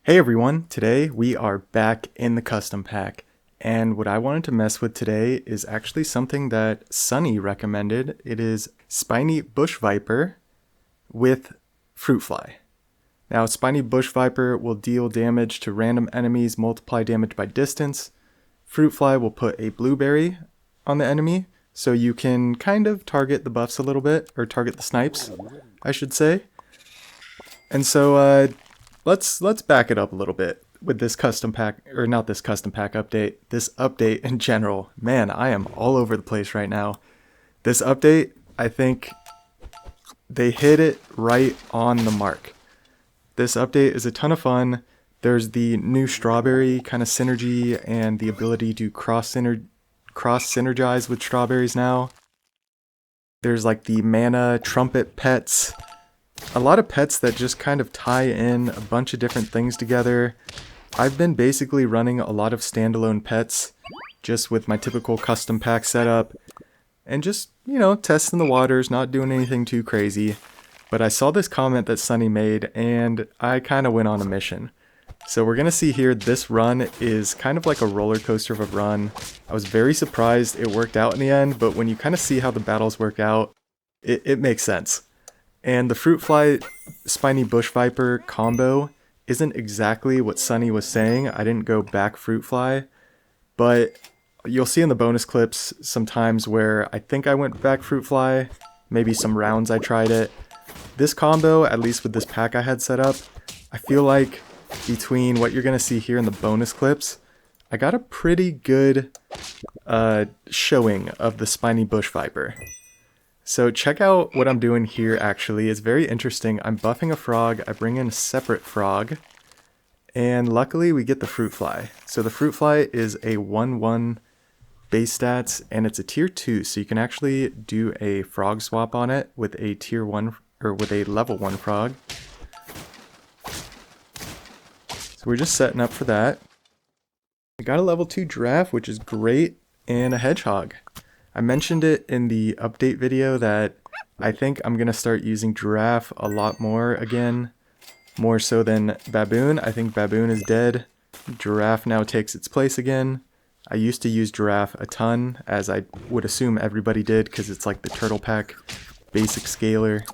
Hey everyone, today we are back in the custom pack, and what I wanted to mess with today is actually something that Sunny recommended. It is Spiny Bush Viper with Fruit Fly. Now Spiny Bush Viper will deal damage to random enemies, multiply damage by distance. Fruit Fly will put a blueberry on the enemy, so you can kind of target the buffs a little bit, or target the snipes, I should say. And so, Let's back it up a little bit with this custom pack, or not this custom pack update, this update in general. Man, I am all over the place right now. This update, I think they hit it right on the mark. This update is a ton of fun. There's the new strawberry kind of synergy and the ability to cross synergize with strawberries now. There's like the mana trumpet pets. A lot of pets that just kind of tie in a bunch of different things together. I've been basically running a lot of standalone pets just with my typical custom pack setup and just, testing the waters, not doing anything too crazy. But I saw this comment that Sunny made and I kind of went on a mission. So we're going to see here, this run is kind of like a roller coaster of a run. I was very surprised it worked out in the end, but when you kind of see how the battles work out, it makes sense. And the Fruit Fly Spiny Bush Viper combo isn't exactly what Sunny was saying. I didn't go back Fruit Fly, but you'll see in the bonus clips sometimes where I think I went back Fruit Fly, maybe some rounds I tried it. This combo, at least with this pack I had set up, I feel like between what you're going to see here in the bonus clips, I got a pretty good showing of the Spiny Bush Viper. So check out what I'm doing here actually. It's very interesting. I'm buffing a frog, I bring in a separate frog, and luckily we get the Fruit Fly. So the Fruit Fly is a 1-1 base stats, and it's a tier 2, so you can actually do a frog swap on it with a tier 1, or with a level 1 frog. So we're just setting up for that. I got a level 2 giraffe, which is great, and a hedgehog. I mentioned it in the update video that I think I'm going to start using giraffe a lot more again, more so than baboon. I think baboon is dead. Giraffe now takes its place again. I used to use giraffe a ton, as I would assume everybody did, because it's like the turtle pack basic scaler.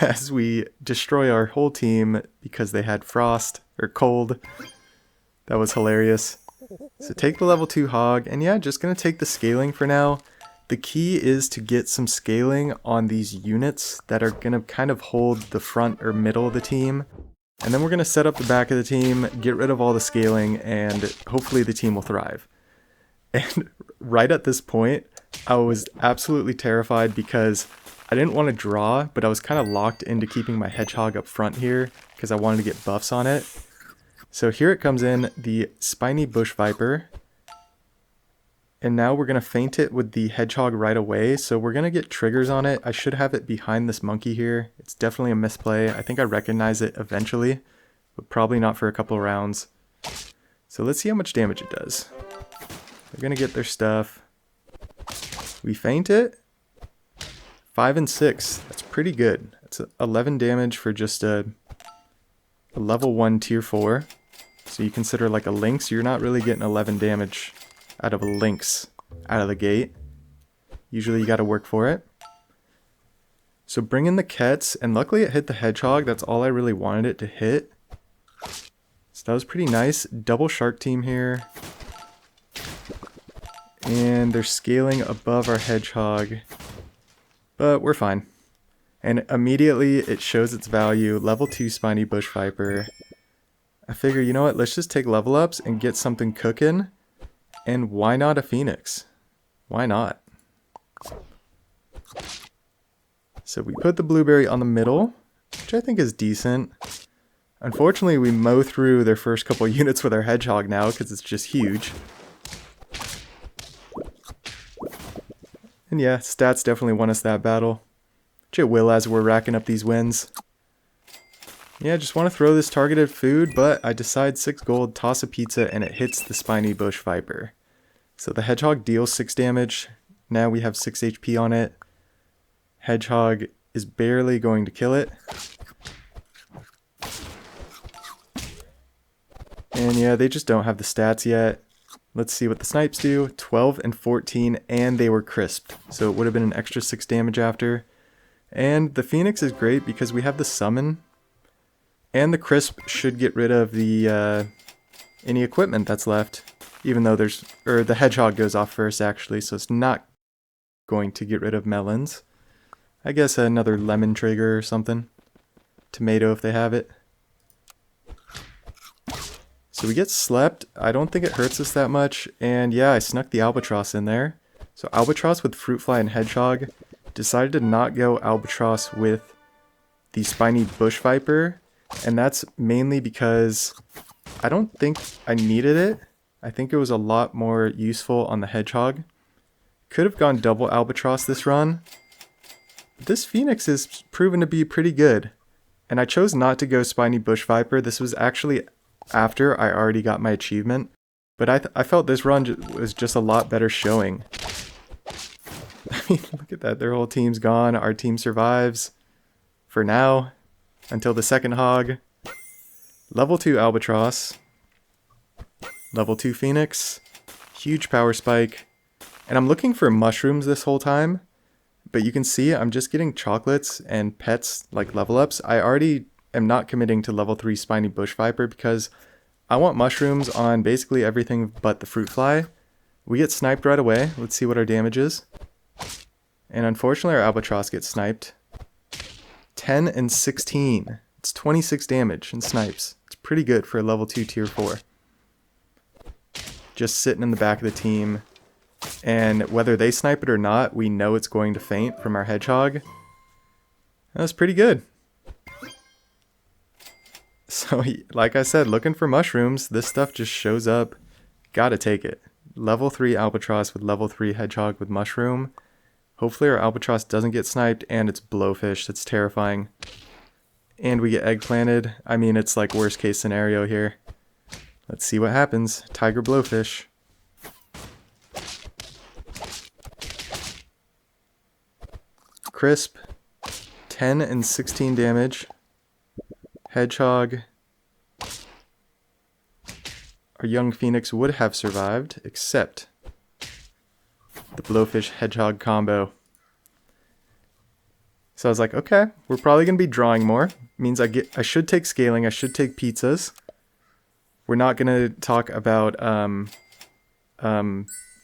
As we destroy our whole team because they had frost or cold. That was hilarious. So take the level 2 hog, and yeah, just going to take the scaling for now. The key is to get some scaling on these units that are going to kind of hold the front or middle of the team. And then we're going to set up the back of the team, get rid of all the scaling, and hopefully the team will thrive. And right at this point, I was absolutely terrified because I didn't want to draw, but I was kind of locked into keeping my hedgehog up front here because I wanted to get buffs on it. So here it comes in, the Spiny Bush Viper. And now we're going to feint it with the hedgehog right away. So we're going to get triggers on it. I should have it behind this monkey here. It's definitely a misplay. I think I recognize it eventually, but probably not for a couple of rounds. So let's see how much damage it does. They're going to get their stuff. We feint it. 5 and 6. That's pretty good. That's 11 damage for just a level 1 tier 4. So you consider like a lynx, you're not really getting 11 damage out of a lynx out of the gate. Usually you got to work for it. So bring in the Kets, and luckily it hit the hedgehog. That's all I really wanted it to hit. So that was pretty nice. Double shark team here. And they're scaling above our hedgehog. But we're fine. And immediately it shows its value. Level 2 Spiny Bush Viper. I figure, you know what, let's just take level ups and get something cooking. And why not a Phoenix? Why not? So we put the blueberry on the middle, which I think is decent. Unfortunately, we mow through their first couple units with our hedgehog now because it's just huge. And yeah, stats definitely won us that battle. Which it will as we're racking up these wins. Yeah, just want to throw this targeted food, but I decide 6 gold, toss a pizza, and it hits the Spiny Bush Viper. So the hedgehog deals 6 damage. Now we have 6 HP on it. Hedgehog is barely going to kill it. And yeah, they just don't have the stats yet. Let's see what the snipes do. 12 and 14, and they were crisped. So it would have been an extra 6 damage after. And the Phoenix is great because we have the summon. And the crisp should get rid of the any equipment that's left. Even though the hedgehog goes off first actually, so it's not going to get rid of melons. I guess another lemon trigger or something. Tomato if they have it. So we get slept. I don't think it hurts us that much. And yeah, I snuck the albatross in there. So albatross with fruit fly and hedgehog. Decided to not go albatross with the spiny bush viper. And that's mainly because I don't think I needed it. I think it was a lot more useful on the hedgehog. Could have gone double albatross this run. But this Phoenix is proven to be pretty good. And I chose not to go spiny bush viper. This was actually after I already got my achievement. But I felt this run was just a lot better showing. I mean, look at that. Their whole team's gone. Our team survives. For now. Until the second hog. Level 2 albatross. Level 2 Phoenix. Huge power spike. And I'm looking for mushrooms this whole time. But you can see I'm just getting chocolates and pets like level ups. I already am not committing to level 3 Spiny Bush Viper because I want mushrooms on basically everything but the fruit fly. We get sniped right away. Let's see what our damage is. And unfortunately our albatross gets sniped. 10 and 16. It's 26 damage and snipes. It's pretty good for a level 2 tier 4. Just sitting in the back of the team. And whether they snipe it or not, we know it's going to faint from our hedgehog. That was pretty good. So, like I said, looking for mushrooms, this stuff just shows up. Gotta take it. Level 3 albatross with level 3 hedgehog with mushroom. Hopefully our albatross doesn't get sniped, and it's blowfish. That's terrifying. And we get eggplanted. I mean, it's like worst case scenario here. Let's see what happens. Tiger blowfish. Crisp. 10 and 16 damage. Hedgehog. Our young Phoenix would have survived, except the blowfish hedgehog combo. So I was like, okay, we're probably going to be drawing more. Means I should take scaling, I should take pizzas. We're not going to talk about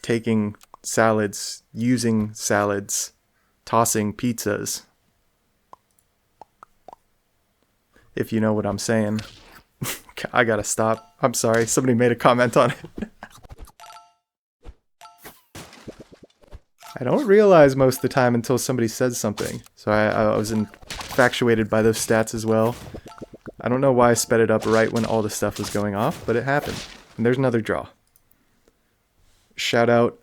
taking salads, using salads, tossing pizzas. If you know what I'm saying. I gotta stop. I'm sorry, somebody made a comment on it. I don't realize most of the time until somebody says something. So I was infatuated by those stats as well. I don't know why I sped it up right when all the stuff was going off, but it happened. And there's another draw. Shout out,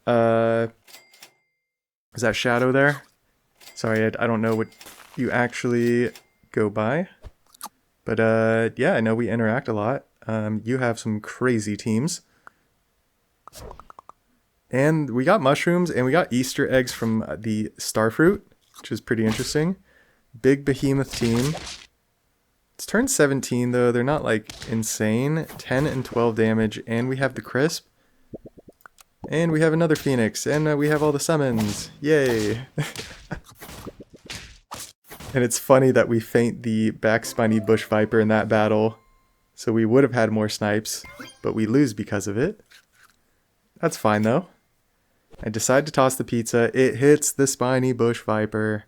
is that Shadow there? Sorry, I don't know what you actually go by. But yeah, I know we interact a lot. You have some crazy teams. And we got mushrooms and we got Easter eggs from the starfruit, which is pretty interesting. Big behemoth team. It's turn 17 though. They're not like insane. 10 and 12 damage, and we have the crisp. And we have another Phoenix, and we have all the summons. Yay! And it's funny that we faint the back Spiny Bush Viper in that battle. So we would have had more snipes, but we lose because of it. That's fine though. I decide to toss the pizza. It hits the Spiny Bush Viper.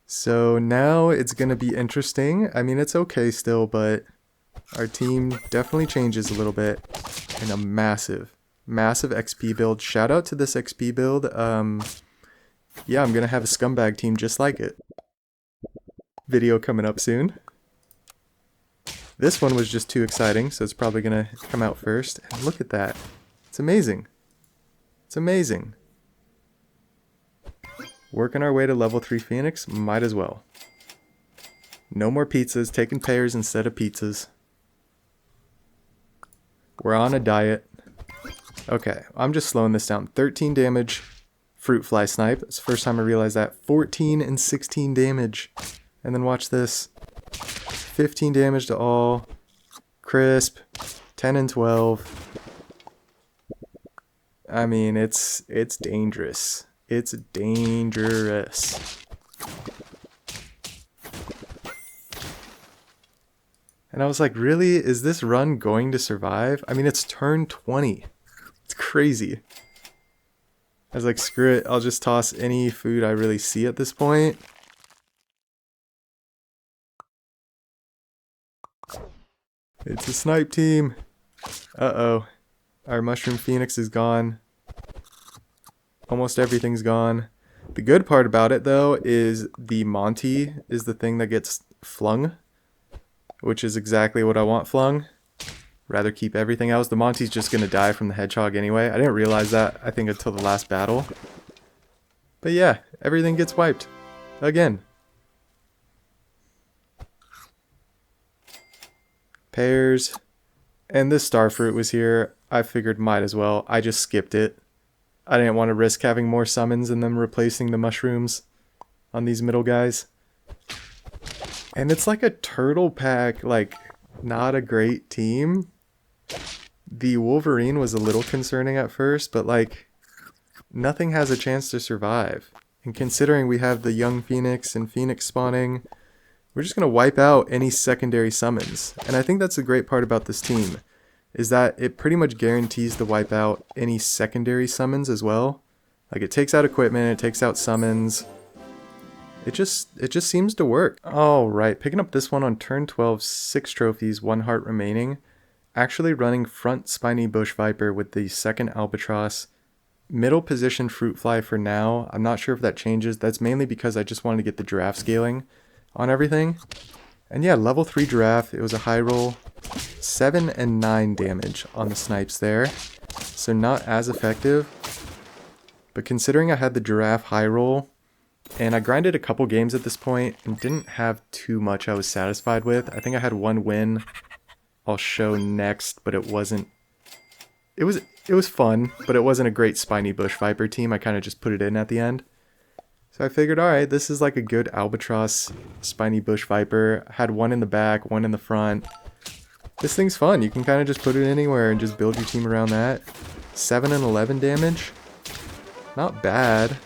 So now it's going to be interesting. I mean, it's okay still, but our team definitely changes a little bit. And a massive, massive XP build. Shout out to this XP build. Yeah, I'm going to have a scumbag team just like it. Video coming up soon. This one was just too exciting, so it's probably going to come out first. And look at that. It's amazing. It's amazing. Working our way to level 3 Phoenix, might as well. No more pizzas, taking pears instead of pizzas. We're on a diet. Okay, I'm just slowing this down. 13 damage, fruit fly snipe. It's the first time I realized that. 14 and 16 damage. And then watch this. 15 damage to all. crisp. 10 and 12. I mean, it's dangerous. It's dangerous. And I was like, really? Is this run going to survive? I mean, it's turn 20. It's crazy. I was like, screw it. I'll just toss any food I really see at this point. It's a snipe team. Uh-oh. Our mushroom phoenix is gone. Almost everything's gone. The good part about it, though, is the Monty is the thing that gets flung, which is exactly what I want flung. Rather keep everything else. The Monty's just going to die from the hedgehog anyway. I didn't realize that, I think, until the last battle. But yeah, everything gets wiped. Again. Pears. And this starfruit was here. I figured might as well. I just skipped it. I didn't want to risk having more summons and them replacing the mushrooms on these middle guys. And it's like a turtle pack, like, not a great team. The Wolverine was a little concerning at first, but like, nothing has a chance to survive. And considering we have the young Phoenix and Phoenix spawning, we're just going to wipe out any secondary summons. And I think that's the great part about this team, is that it pretty much guarantees to wipe out any secondary summons as well. Like, it takes out equipment, it takes out summons. It just seems to work. Alright, picking up this one on turn 12, 6 trophies, 1 heart remaining. Actually running front Spiny Bush Viper with the second Albatross. Middle position Fruit Fly for now. I'm not sure if that changes. That's mainly because I just wanted to get the giraffe scaling on everything. And yeah, level 3 giraffe. It was a high roll. 7 and 9 damage on the snipes there. So not as effective. But considering I had the giraffe high roll, and I grinded a couple games at this point and didn't have too much I was satisfied with. I think I had 1 win I'll show next, but it wasn't... It was fun, but it wasn't a great Spiny Bush Viper team. I kind of just put it in at the end. So I figured, alright, this is like a good Albatross Spiny Bush Viper. I had 1 in the back, 1 in the front. This thing's fun. You can kind of just put it anywhere and just build your team around that. 7 and 11 damage. Not bad.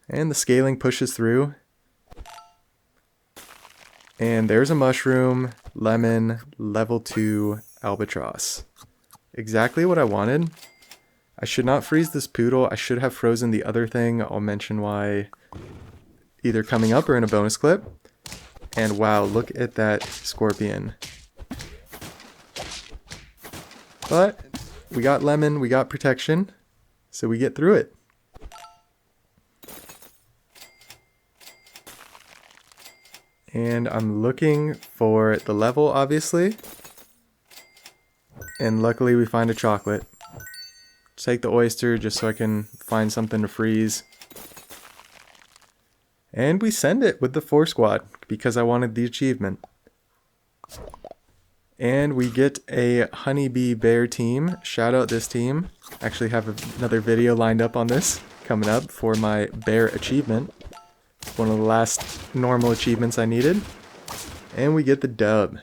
And the scaling pushes through. And there's a mushroom, lemon, level 2, Albatross. Exactly what I wanted. I should not freeze this poodle. I should have frozen the other thing. I'll mention why either coming up or in a bonus clip. And wow, look at that scorpion. But we got lemon, we got protection, so we get through it. And I'm looking for the level, obviously. And luckily we find a chocolate. Take the oyster just so I can find something to freeze. And we send it with the 4 squad because I wanted the achievement. And we get a honeybee bear team. Shout out this team. Actually have another video lined up on this coming up for my bear achievement. One of the last normal achievements I needed. And we get the dub.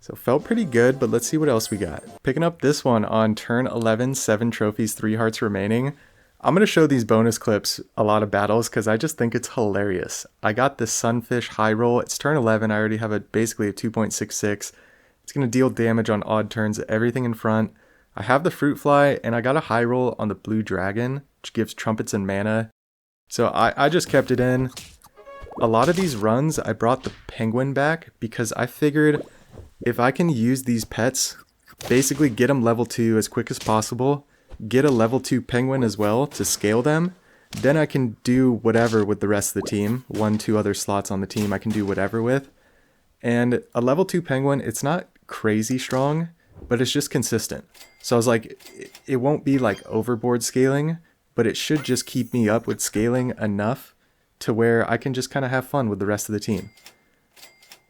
So felt pretty good, but let's see what else we got. Picking up this one on turn 11, 7 trophies, 3 hearts remaining. I'm going to show these bonus clips a lot of battles because I just think it's hilarious. I got this Sunfish high roll. It's turn 11. I already have basically a 2.66. It's going to deal damage on odd turns, everything in front. I have the fruit fly, and I got a high roll on the blue dragon, which gives trumpets and mana. So I just kept it in. A lot of these runs, I brought the penguin back because I figured if I can use these pets, basically get them level 2 as quick as possible, get a level 2 penguin as well to scale them, then I can do whatever with the rest of the team. 1, 2 other slots on the team I can do whatever with. And a level 2 penguin, it's not crazy strong, but it's just consistent. So I was like, it won't be like overboard scaling, but it should just keep me up with scaling enough to where I can just kind of have fun with the rest of the team.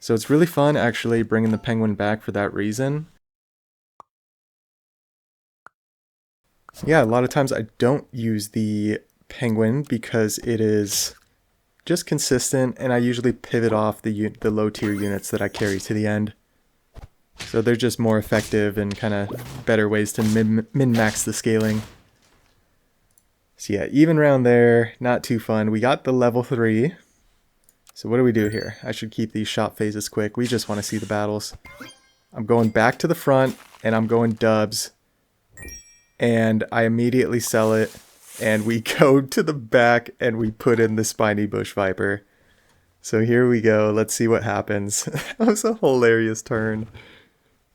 So it's really fun actually bringing the penguin back for that reason. Yeah, a lot of times I don't use the penguin because it is just consistent, and I usually pivot off the low tier units that I carry to the end. So they're just more effective and kind of better ways to min-max the scaling. So yeah, even round there, not too fun. We got the level 3. So what do we do here? I should keep these shop phases quick. We just want to see the battles. I'm going back to the front, and I'm going dubs. And I immediately sell it, and we go to the back, and we put in the Spiny Bush Viper. So here we go. Let's see what happens. That was a hilarious turn.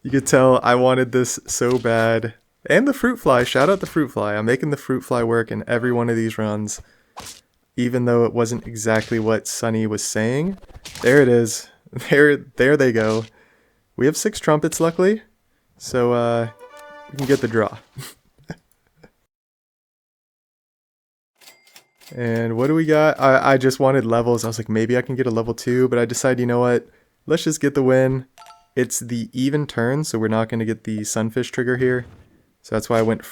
You could tell I wanted this so bad. And the fruit fly. Shout out the fruit fly. I'm making the fruit fly work in every one of these runs. Even though it wasn't exactly what Sunny was saying. There it is. There they go. We have 6 trumpets, luckily. So, we can get the draw. And what do we got? I just wanted levels. I was like, maybe I can get a level 2, but I decided, you know what? Let's just get the win. It's the even turn, so we're not going to get the sunfish trigger here. So that's why I went...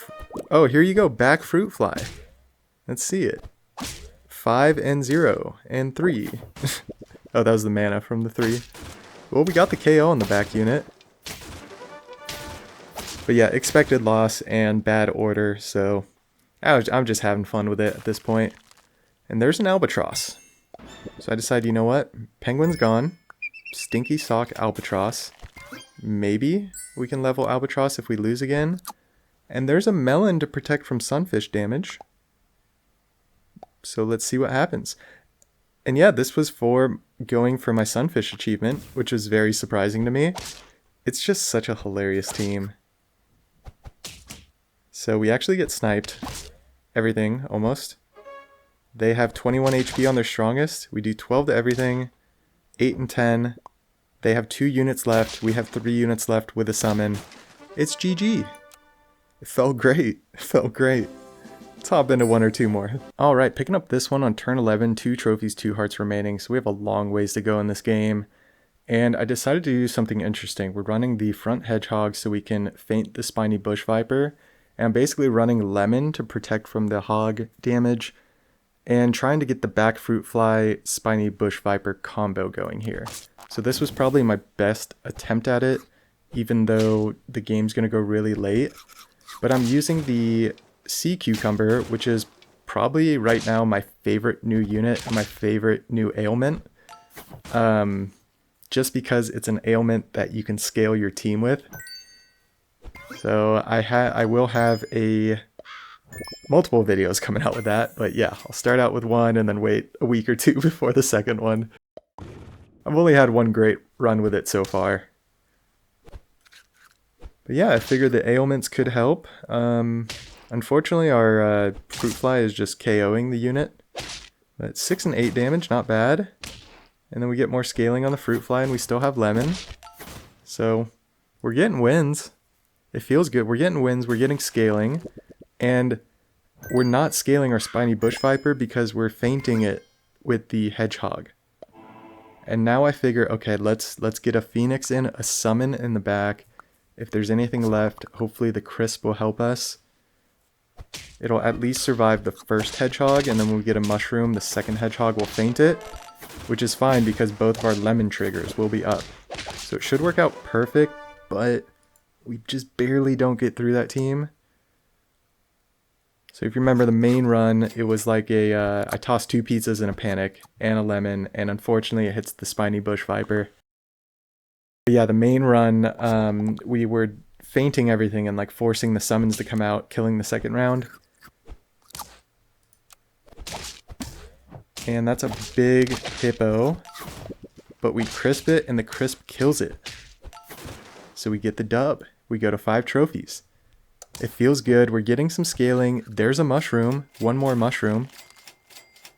Oh, here you go. Back fruit fly. Let's see it. 5 and 0 and 3. Oh, that was the mana from the 3. Well, we got the KO on the back unit. But yeah, expected loss and bad order, so I'm just having fun with it at this point. And there's an albatross. So I decided, you know what? Penguin's gone. Stinky sock albatross. Maybe we can level albatross if we lose again. And there's a melon to protect from sunfish damage. So let's see what happens. And yeah, this was for going for my sunfish achievement, which was very surprising to me. It's just such a hilarious team. So we actually get sniped. Everything, almost. They have 21 HP on their strongest. We do 12 to everything. 8 and 10. They have 2 units left. We have 3 units left with a summon. It's GG. It felt great. It felt great. Let's hop into 1 or 2 more. Alright, picking up this one on turn 11. 2 trophies, 2 hearts remaining. So we have a long ways to go in this game. And I decided to do something interesting. We're running the front hedgehog so we can feint the Spiny Bush Viper. And I'm basically running lemon to protect from the hog damage. And trying to get the back fruit fly Spiny Bush Viper combo going here. So this was probably my best attempt at it, even though the game's going to go really late. But I'm using the sea cucumber, which is probably right now my favorite new unit, my favorite new ailment. Just because it's an ailment that you can scale your team with. So I will have multiple videos coming out with that, but yeah, I'll start out with one and then wait a week or 2 before the second one. I've only had one great run with it so far. But yeah, I figured the ailments could help. Unfortunately, our fruit fly is just KOing the unit. But 6 and 8 damage, not bad. And then we get more scaling on the fruit fly and we still have lemon. So we're getting wins. It feels good. We're getting wins, we're getting scaling. And we're not scaling our Spiny Bush Viper because we're feinting it with the hedgehog. And now I figure, okay, let's get a phoenix in, a summon in the back. If there's anything left, hopefully the crisp will help us. It'll at least survive the first hedgehog, and then when we get a mushroom, the second hedgehog will feint it. Which is fine because both of our lemon triggers will be up. So it should work out perfect, but we just barely don't get through that team. So if you remember the main run, it was like I tossed 2 pizzas in a panic and a lemon, and unfortunately it hits the Spiny Bush Viper. But yeah, the main run, we were feinting everything and like forcing the summons to come out, killing the second round. And that's a big hippo, but we crisp it and the crisp kills it. So we get the dub. We go to 5 trophies. It feels good. We're getting some scaling. There's a mushroom. 1 more mushroom.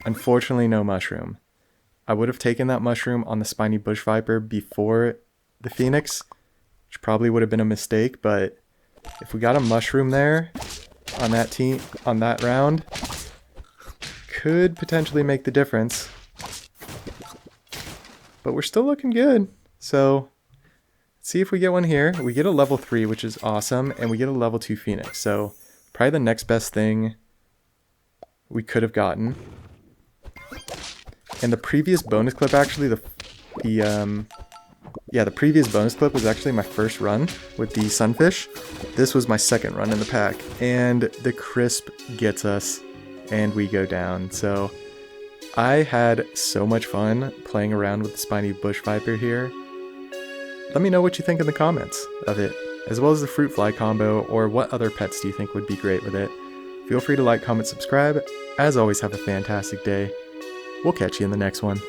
Unfortunately, no mushroom. I would have taken that mushroom on the Spiny Bush Viper before the Phoenix, which probably would have been a mistake, but if we got a mushroom there on that team, on that round, could potentially make the difference. But we're still looking good. So let's see if we get one here. We get a level 3, which is awesome, and we get a level 2 Phoenix. So probably the next best thing we could have gotten. And the previous bonus clip, actually, Yeah, the previous bonus clip was actually my first run with the Sunfish. This was my second run in the pack, and the crisp gets us, and we go down. So I had so much fun playing around with the Spiny Bush Viper here. Let me know what you think in the comments of it, as well as the fruit fly combo, or what other pets do you think would be great with it. Feel free to like, comment, subscribe. As always, have a fantastic day. We'll catch you in the next one.